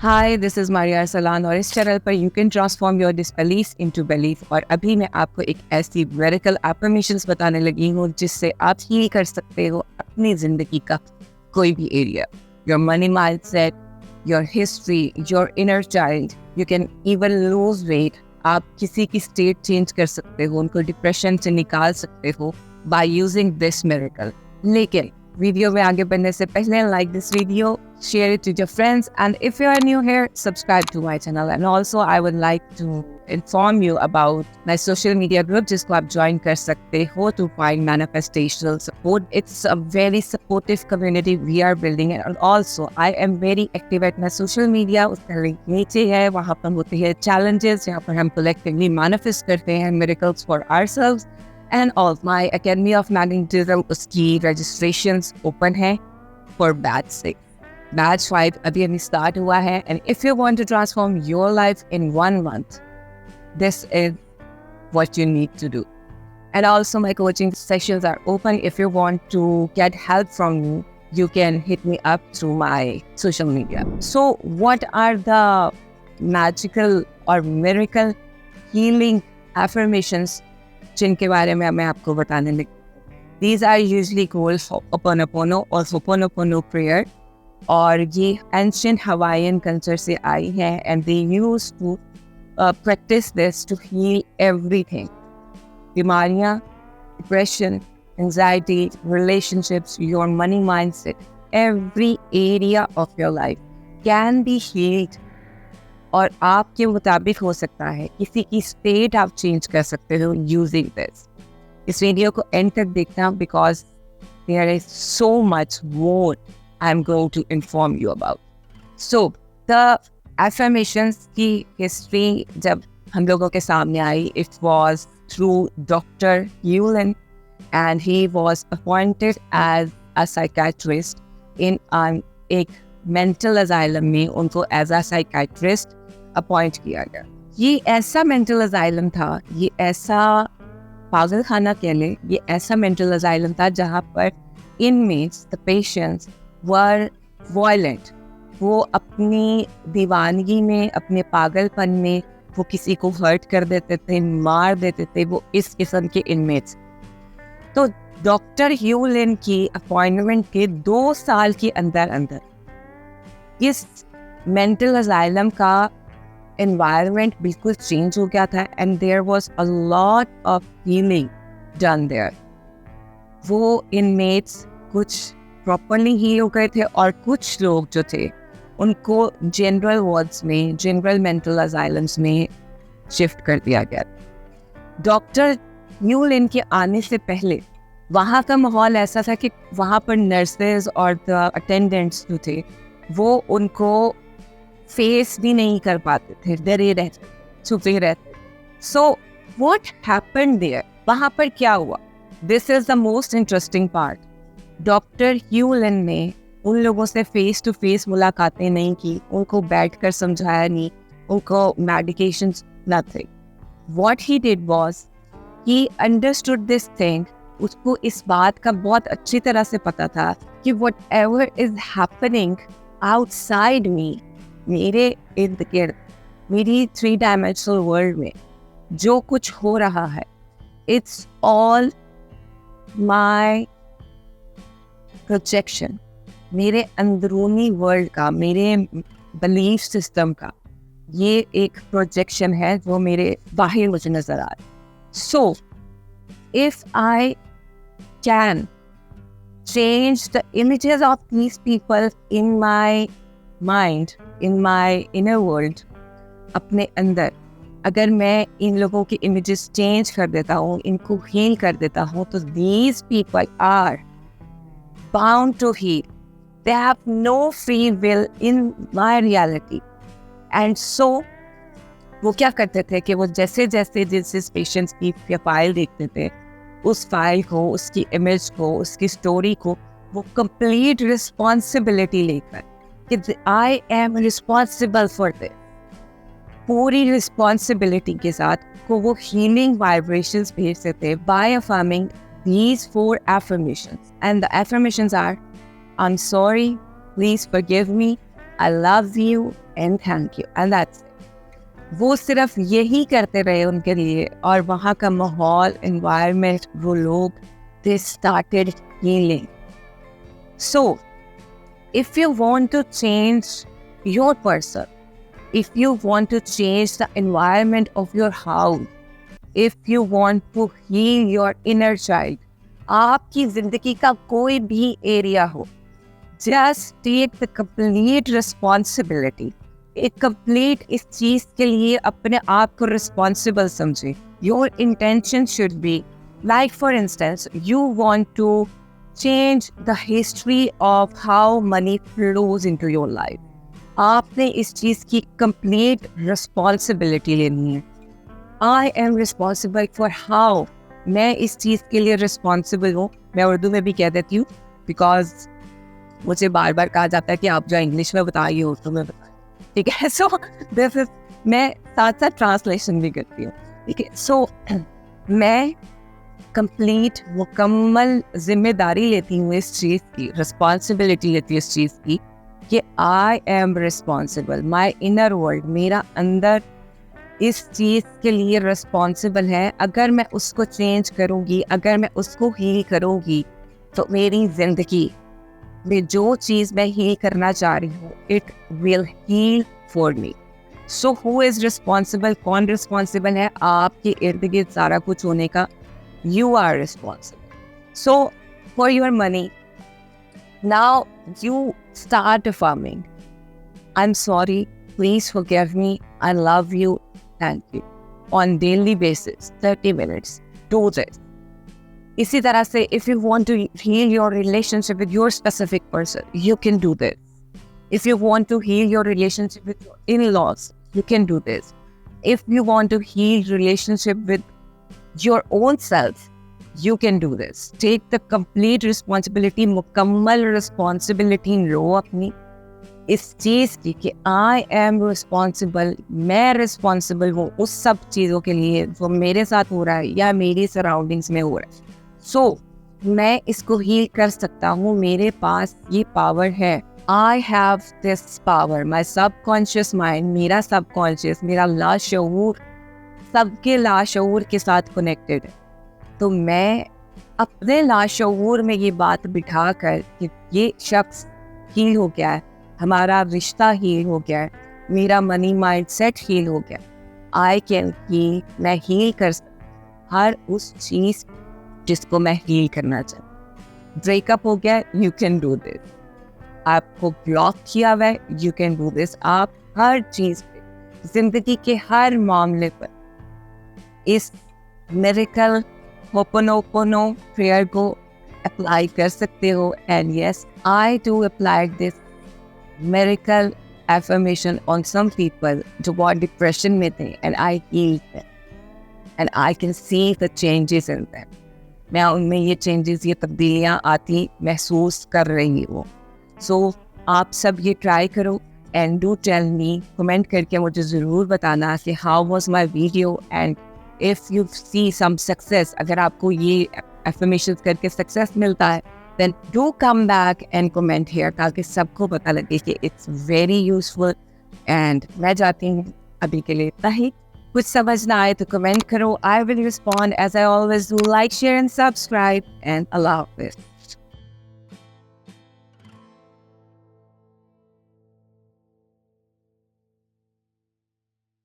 Hi, this is Maria Arsalan और इस channel पर you can transform your disbelief into belief. और अभी मैं आपको एक ऐसी मेडिकल एफर्मेशंस बताने लगी हूँ जिससे आप हील कर सकते हो अपनी ज़िंदगी का कोई भी area, your money mindset, your history, your inner child. You can even lose weight. आप किसी की स्टेट चेंज कर सकते हो, उनको डिप्रेशन से निकाल सकते हो बाय यूजिंग दिस मिरेकल। लेकिन वीडियो में आगे बढ़ने से पहले like this video, share it with your friends, and if you are new here, subscribe to my channel. And also I would like to inform you about my social media group जिसको आप join कर सकते हो to find manifestational support. It's a very supportive community we are building, and also I am very active at my social media. उसका link नीचे है, वहाँ पर होती है challenges जहाँ पर हम collectively manifest करते हैं miracles for ourselves. And all my Academy of Magnetism उसकी registrations open है for batch 6. Batch 5 अभी start हुआ है, and if you want to transform your life in 1 month, this is what you need to do. And also my coaching sessions are open. If you want to get help from me, you can hit me up through my social media. So what are the magical or miracle healing affirmations जिनके बारे में मैं आपको बताने लगी? These are usually called Ho'oponopono or Ho'oponopono prayer, और ये ancient Hawaiian culture से आई है, and they used to practice this to heal everything. बीमारियाँ, depression, anxiety, relationships, your money mindset, every area of your life can be healed. और आपके मुताबिक हो सकता है, किसी की स्टेट आप चेंज कर सकते हो यूजिंग दिस। इस वीडियो को एंड तक देखना, because there is so much more I am going to inform you about. So the affirmations की हिस्ट्री जब हम लोगों के सामने आई, इट वॉज थ्रू डॉक्टर ह्यूलन, and he was appointed as a psychiatrist in एक मेंटल अजाइलम में। उनको एज अ साइकेट्रिस्ट अपॉइंट किया गया। ये ऐसा मेंटल अजाइलम था, ये ऐसा पागल खाना कह लें, ये ऐसा मेंटल अजाइलम था जहाँ पर inmates, the patients were violent. वो अपनी दीवानगी में, अपने पागलपन में वो किसी को हर्ट कर देते थे, मार देते थे, वो इस किस्म के इनमेट्स। तो डॉक्टर ह्यूलिन की अपॉइंटमेंट के 2 साल के अंदर अंदर इस मेंटल अजाइलम का एनवायरनमेंट बिल्कुल चेंज हो गया था, and there was a lot of healing done there. वो इनमेट्स कुछ प्रॉपरली हील हो गए थे, और कुछ लोग जो थे उनको जनरल वार्ड्स में, जनरल मेंटल अजाइलम्स में शिफ्ट कर दिया गया। डॉक्टर ह्यूलिन के आने से पहले वहाँ का माहौल ऐसा था कि वहाँ पर नर्सेज और द अटेंडेंट्स जो थे वो उनको फेस भी नहीं कर पाते थे, डरे रहते, छुपे रहते। सो व्हाट हैपेंड देयर, वहाँ पर क्या हुआ? This is the most interesting part. Doctor ह्यूलिन ने उन लोगों से फेस टू फेस मुलाकातें नहीं की, उनको बैठकर समझाया नहीं, उनको medications nothing. What he did was he understood this thing. उसको इस बात का बहुत अच्छी तरह से पता था कि व्हाटएवर इज हैपनिंग आउटसाइड मी, मेरे इर्द गिर्द, मेरी 3 डायमेंशनल वर्ल्ड में जो कुछ हो रहा है, इट्स ऑल माय प्रोजेक्शन। मेरे अंदरूनी वर्ल्ड का, मेरे बिलीफ सिस्टम का ये एक प्रोजेक्शन है जो मेरे बाहर मुझे नजर आ रहा है। So if I can change the images of these people in my mind, in my inner world, अपने अंदर अगर मैं इन लोगों की images change कर देता हूँ, इनको heal कर देता हूँ, तो these people are bound to heal. They have no free will in my reality. And so वो क्या करते थे कि वो जैसे जैसे जिस पेशेंट्स की फाइल देखते थे, उस फाइल को, उसकी इमेज को, उसकी स्टोरी को वो कंप्लीट रिस्पॉन्सिबिलिटी लेकर कि I am responsible for this, पूरी रिस्पॉन्सिबिलिटी के साथ को वो हीलिंग वाइब्रेशंस भेजते थे bye affirming these 4 affirmations. And the affirmations are: I'm sorry, please forgive me, I love you and thank you and that's. वो सिर्फ यही करते रहे उनके लिए, और वहाँ का माहौल, एनवायरनमेंट, वो लोग, they started healing. So if you want to change your person, if you want to change the environment of your house, if you want to heal your inner child, आपकी जिंदगी का कोई भी एरिया हो, just take the complete responsibility। एक complete इस चीज के लिए अपने आप को responsible समझे। Your intention should be, like for instance, you want to change the history of how money flows into your life। आपने इस चीज की complete responsibility लेनी है। I am responsible for how, मैं इस चीज के लिए responsible हूँ। मैं उर्दू में भी कह देती हूँ, because मुझे बार बार कहा जाता है कि आप जो इंग्लिश में बताइए उर्दू में बताइए, ठीक है। सो दिस इज, मैं साथ साथ ट्रांसलेशन भी करती हूँ, ठीक है। सो मैं कंप्लीट मुकम्मल जिम्मेदारी लेती हूँ इस चीज़ की, रिस्पॉन्सिबिलिटी लेती हूँ इस चीज़ की कि I am responsible, my inner world, मेरा अंदर इस चीज़ के लिए रिस्पॉन्सिबल है। अगर मैं उसको चेंज करूँगी, अगर मैं उसको हील करूँगी, तो मेरी ज़िंदगी में जो चीज़ मैं हील करना चाह रही हूँ, it will heal for me. So who is responsible, कौन रिस्पॉन्सिबल है आपके इर्द गिर्द सारा कुछ होने का? You are responsible. So for your money, now you start affirming, I'm sorry, please forgive me, I love you, thank you, on daily basis, 30 minutes, do this. इसी तरह से if you want to heal your relationship with your specific person, you can do this. If you want to heal your relationship with your in-laws, you can do this. If you want to heal relationship with your own self, you can do this. Take the complete responsibility, मुकम्मल responsibility लो अपनी इस चीज़ की कि I am responsible, मैं responsible हूँ उस सब चीज़ों के लिए जो मेरे साथ हो रहा है या मेरी सराउंडिंग्स में हो रहा है। So मैं इसको हील कर सकता हूँ, मेरे पास ये पावर है। I have this power, my subconscious mind, मेरा subconscious, मेरा लाशऊर सबके लाशऊर के साथ कनेक्टेड है। तो मैं अपने लाशऊर में ये बात बिठा कर कि ये शख्स हील हो गया है, हमारा रिश्ता हील हो गया है, मेरा मनी माइंडसेट हील हो गया, आई कैन हील, मैं हील कर सकता हर उस चीज़ जिसको मैं हील करना चाहूँ। ब्रेकअप हो गया, यू कैन डू दिस। आपको ब्लॉक किया हुआ है, यू कैन डू दिस। आप हर चीज़ पे, जिंदगी के हर मामले पर इस मिरेकल होपोनोपोनो प्रेयर को अप्लाई कर सकते हो। And yes, I do apply this miracle affirmation on some people जो बहुत डिप्रेशन में थे, and I heal them and I can see the changes in them. मैं उनमें ये चेंजेस, ये तब्दीलियाँ आती महसूस कर रही हूँ। सो आप सब ये ट्राई करो and do tell me, comment करके मुझे ज़रूर बताना कि how was my video, and if you see some success, अगर आपको ये एफर्मेशंस करके सक्सेस मिलता है, then do come back and comment here, ताकि सबको पता लगे कि इट्स वेरी यूजफुल। एंड मैं चाहती हूँ अभी के लिए इतना ही। कुछ समझ ना आए तो कमेंट करो, I will respond as I always do. Like, share and subscribe, and अल्लाह हाफिज़।